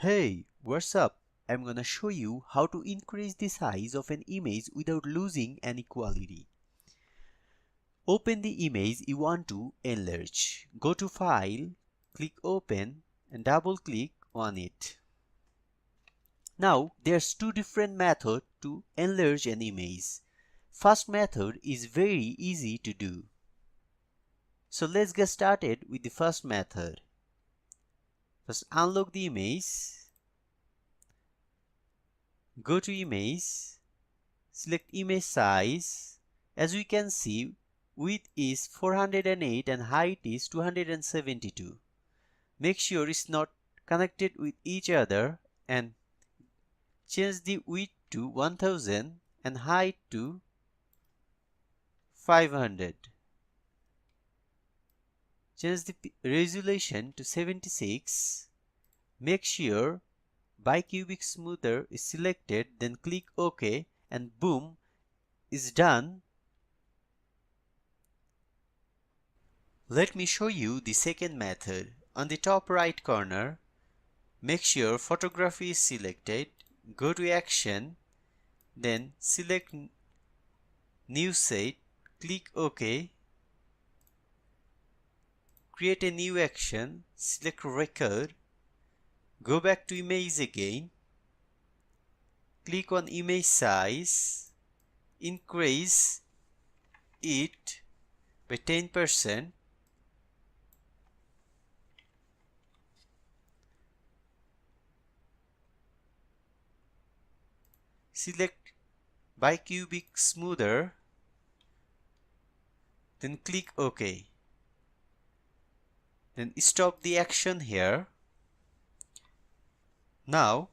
Hey, what's up? I'm gonna show you how to increase the size of an image without losing any quality. Open the image you want to enlarge. Go to File, click Open and double click on it. Now there's two different methods to enlarge an image. First method is very easy to do. So let's get started with the first method. First unlock the image. Go to image, select image size. As we can see, width is 408 and height is 272. Make sure it's not connected with each other and change the width to 1000 and height to 500. Change the resolution to 76. Make sure bicubic smoother is selected, then click OK and boom, is done. Let me show you the second method. On the top right corner, make sure photography is selected, go to action, then select new set, click OK, create a new action, select record, go back to image again, click on image size, increase it by 10%, select bicubic smoother, then click OK. Then stop the action here. Now,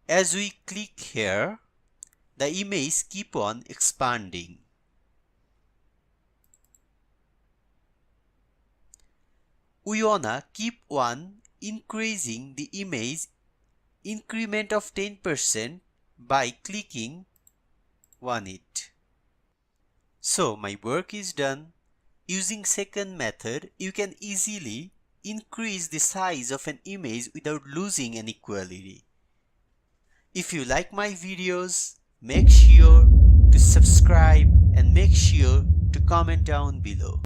as we click here, the image keep on expanding. We wanna keep on increasing the image increment of 10% by clicking on it. So my work is done. Using second method, you can easily increase the size of an image without losing any quality. If you like my videos, make sure to subscribe and make sure to comment down below.